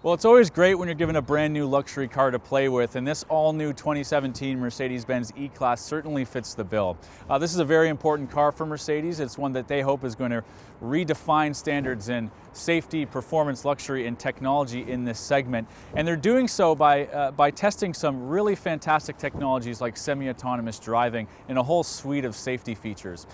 Well, it's always great when you're given a brand new luxury car to play with, and this all-new 2017 Mercedes-Benz E-Class certainly fits the bill. This is a very important car for Mercedes. It's one that they hope is going to redefine standards in safety, performance, luxury, and technology in this segment. And they're doing so by testing some really fantastic technologies like semi-autonomous driving and a whole suite of safety features.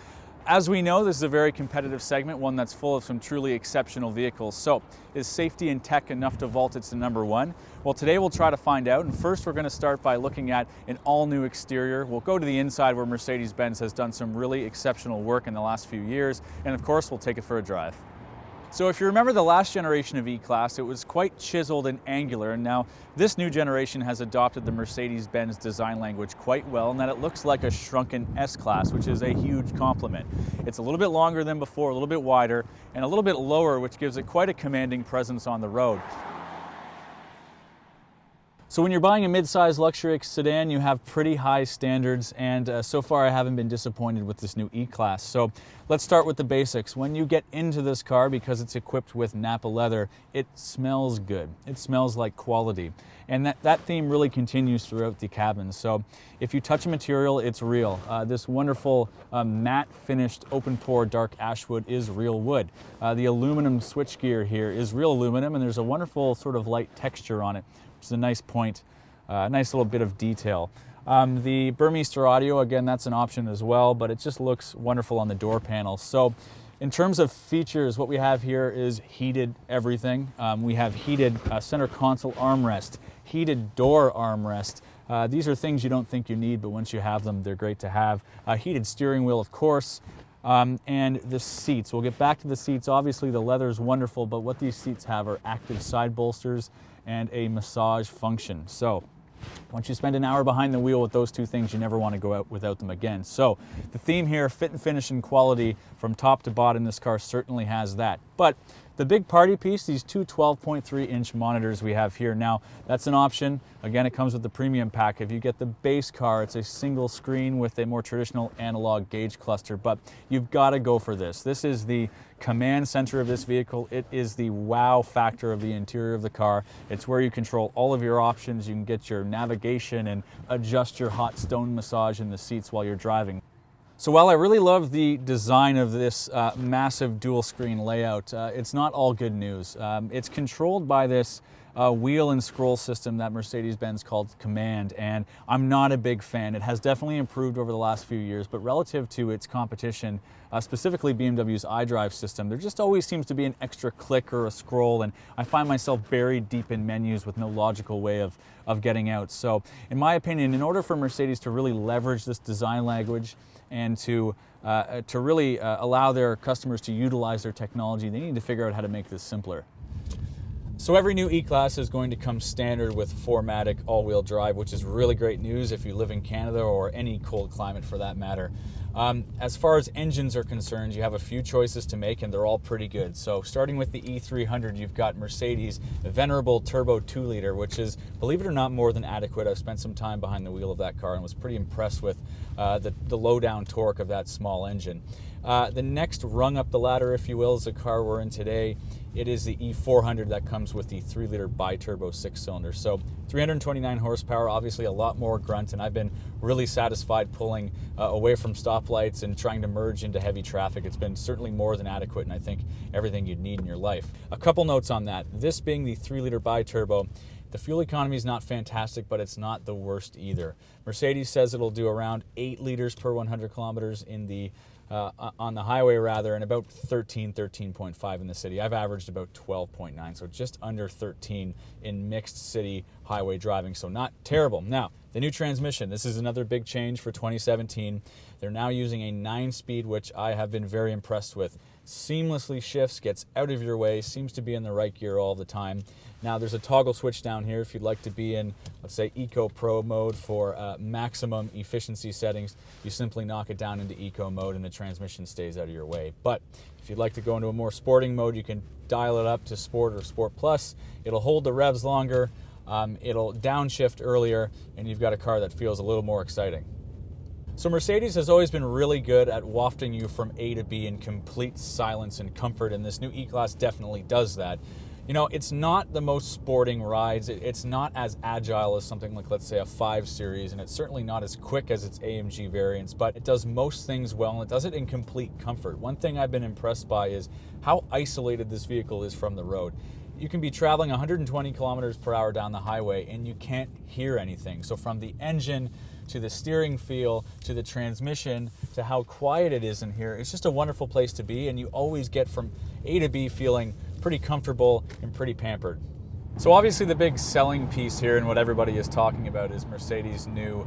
As we know, this is a very competitive segment, one that's full of some truly exceptional vehicles. So, is safety and tech enough to vault it to number one? Well, today we'll try to find out, and first we're going to start by looking at an all-new exterior. We'll go to the inside where Mercedes-Benz has done some really exceptional work in the last few years, and of course we'll take it for a drive. So if you remember the last generation of E-Class, it was quite chiseled and angular, and now this new generation has adopted the Mercedes-Benz design language quite well, in that it looks like a shrunken S-Class, which is a huge compliment. It's a little bit longer than before, a little bit wider, and a little bit lower, which gives it quite a commanding presence on the road. So when you're buying a mid-size luxury sedan, you have pretty high standards, and so far I haven't been disappointed with this new E-Class. So let's start with the basics. When you get into this car, because it's equipped with Napa leather, it smells good. It smells like quality. And that theme really continues throughout the cabin. So if you touch a material, it's real. This wonderful matte finished open pore dark ashwood is real wood. The aluminum switchgear here is real aluminum, and there's a wonderful sort of light texture on it, which is a nice point, nice little bit of detail. The Burmester audio, again, that's an option as well, but it just looks wonderful on the door panel. So in terms of features, what we have here is heated everything. We have heated center console armrest, heated door armrest. These are things you don't think you need, but once you have them, they're great to have. Heated steering wheel, of course. And the seats. We'll get back to the seats. Obviously the leather is wonderful, but what these seats have are active side bolsters and a massage function. So once you spend an hour behind the wheel with those two things, you never want to go out without them again. So the theme here, fit and finish and quality from top to bottom, this car certainly has that. But the big party piece, these two 12.3-inch monitors we have here. Now, that's an option. Again, it comes with the premium pack. If you get the base car, it's a single screen with a more traditional analog gauge cluster, but you've got to go for this. This is the command center of this vehicle. It is the wow factor of the interior of the car. It's where you control all of your options. You can get your navigation and adjust your hot stone massage in the seats while you're driving. So while I really love the design of this massive dual screen layout, it's not all good news. It's controlled by this wheel and scroll system that Mercedes-Benz called Command, and I'm not a big fan. It has definitely improved over the last few years, but relative to its competition, specifically BMW's iDrive system, there just always seems to be an extra click or a scroll, and I find myself buried deep in menus with no logical way of getting out. So in my opinion, in order for Mercedes to really leverage this design language and to really allow their customers to utilize their technology, they need to figure out how to make this simpler. So every new E-Class is going to come standard with 4MATIC all-wheel drive, which is really great news if you live in Canada or any cold climate for that matter. As far as engines are concerned, you have a few choices to make, and they're all pretty good. So starting with the E300, you've got Mercedes' venerable turbo 2-liter, which is, believe it or not, more than adequate. I've spent some time behind the wheel of that car and was pretty impressed with the low-down torque of that small engine. The next rung up the ladder, if you will, is the car we're in today. It is the E400 that comes with the 3-liter bi-turbo 6-cylinder. So 329 horsepower, obviously a lot more grunt, and I've been really satisfied pulling away from stoplights and trying to merge into heavy traffic. It's been certainly more than adequate, and I think everything you'd need in your life. A couple notes on that. This being the 3-liter bi-turbo, the fuel economy is not fantastic, but it's not the worst either. Mercedes says it'll do around 8 liters per 100 kilometers in the on the highway rather, and about 13.5 in the city. I've averaged about 12.9, so just under 13 in mixed city highway driving, so not terrible. Now, the new transmission, this is another big change for 2017. They're now using a 9-speed, which I have been very impressed with. Seamlessly shifts, gets out of your way, seems to be in the right gear all the time. Now there's a toggle switch down here if you'd like to be in, let's say, Eco Pro mode for maximum efficiency settings. You simply knock it down into Eco mode and the transmission stays out of your way. But if you'd like to go into a more sporting mode, you can dial it up to Sport or Sport Plus. It'll hold the revs longer, it'll downshift earlier, and you've got a car that feels a little more exciting. So Mercedes has always been really good at wafting you from A to B in complete silence and comfort, and this new E-Class definitely does that. You know, it's not the most sporting rides. It's not as agile as something like, let's say, a 5 Series, and it's certainly not as quick as its AMG variants, but it does most things well, and it does it in complete comfort. One thing I've been impressed by is how isolated this vehicle is from the road. You can be traveling 120 kilometers per hour down the highway, and you can't hear anything. So from the engine to the steering feel to the transmission to how quiet it is in here, it's just a wonderful place to be, and you always get from A to B feeling pretty comfortable and pretty pampered. So obviously the big selling piece here and what everybody is talking about is Mercedes' new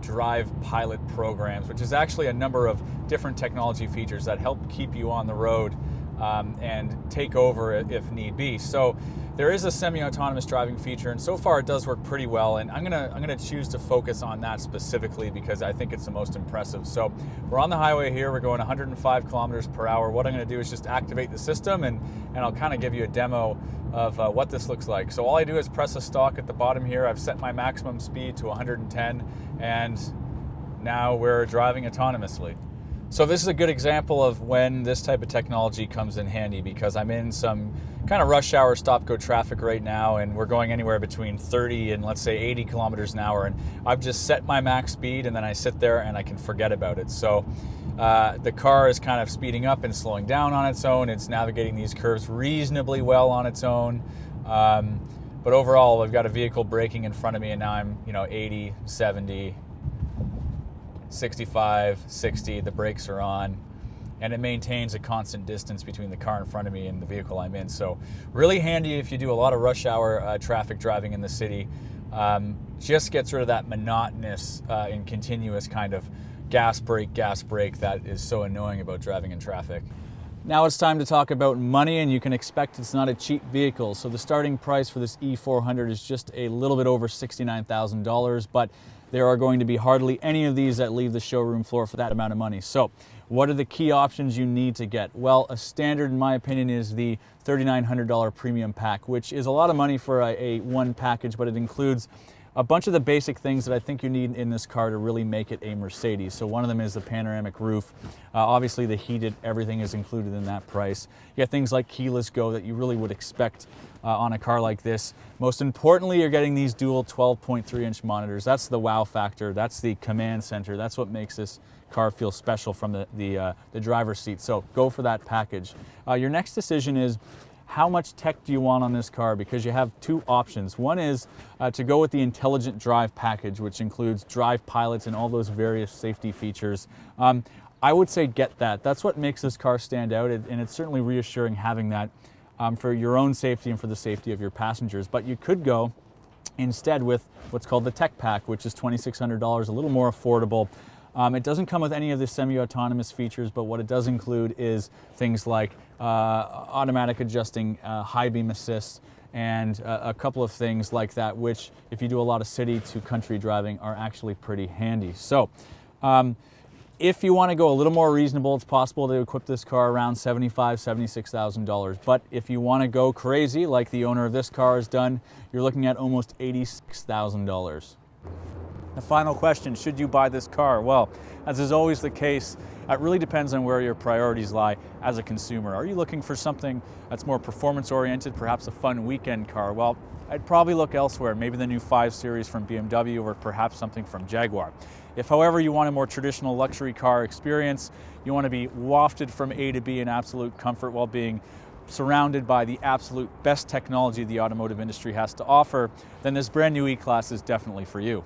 Drive Pilot programs, which is actually a number of different technology features that help keep you on the road and take over if need be. So there is a semi-autonomous driving feature, and so far it does work pretty well, and I'm gonna choose to focus on that specifically because I think it's the most impressive. So we're on the highway here, we're going 105 kilometers per hour. What I'm gonna do is just activate the system, and I'll kind of give you a demo of what this looks like. So all I do is press a stalk at the bottom here. I've set my maximum speed to 110, and now we're driving autonomously. So this is a good example of when this type of technology comes in handy, because I'm in some kind of rush hour stop-go traffic right now, and we're going anywhere between 30 and let's say 80 kilometers an hour, and I've just set my max speed, and then I sit there and I can forget about it. So the car is kind of speeding up and slowing down on its own. It's navigating these curves reasonably well on its own. But overall, I've got a vehicle braking in front of me, and now I'm 80, 70, 65, 60, the brakes are on, and it maintains a constant distance between the car in front of me and the vehicle I'm in. So really handy if you do a lot of rush hour traffic driving in the city. Just gets rid of that monotonous and continuous kind of gas brake that is so annoying about driving in traffic. Now it's time to talk about money, and you can expect it's not a cheap vehicle. So the starting price for this E400 is just a little bit over $69,000, but there are going to be hardly any of these that leave the showroom floor for that amount of money. So what are the key options you need to get? Well, a standard, in my opinion, is the $3,900 premium pack, which is a lot of money for a one package, but it includes a bunch of the basic things that I think you need in this car to really make it a Mercedes. So one of them is the panoramic roof. Obviously the heated, everything is included in that price. You get things like keyless go that you really would expect on a car like this. Most importantly, you're getting these dual 12.3-inch monitors. That's the wow factor. That's the command center. That's what makes this car feel special from the driver's seat. So go for that package. Your next decision is, how much tech do you want on this car? Because you have two options. One is to go with the intelligent drive package, which includes drive pilots and all those various safety features. I would say get that. That's what makes this car stand out, and it's certainly reassuring having that for your own safety and for the safety of your passengers. But you could go instead with what's called the tech pack, which is $2,600, a little more affordable. It doesn't come with any of the semi-autonomous features, but what it does include is things like automatic adjusting high beam assist and a couple of things like that, which if you do a lot of city to country driving are actually pretty handy. So if you want to go a little more reasonable, it's possible to equip this car around $75,000, $76,000. But if you want to go crazy, like the owner of this car has done, you're looking at almost $86,000. The final question, should you buy this car? Well, as is always the case, it really depends on where your priorities lie as a consumer. Are you looking for something that's more performance-oriented, perhaps a fun weekend car? Well, I'd probably look elsewhere, maybe the new 5 Series from BMW or perhaps something from Jaguar. If, however, you want a more traditional luxury car experience, you want to be wafted from A to B in absolute comfort while being surrounded by the absolute best technology the automotive industry has to offer, then this brand new E-Class is definitely for you.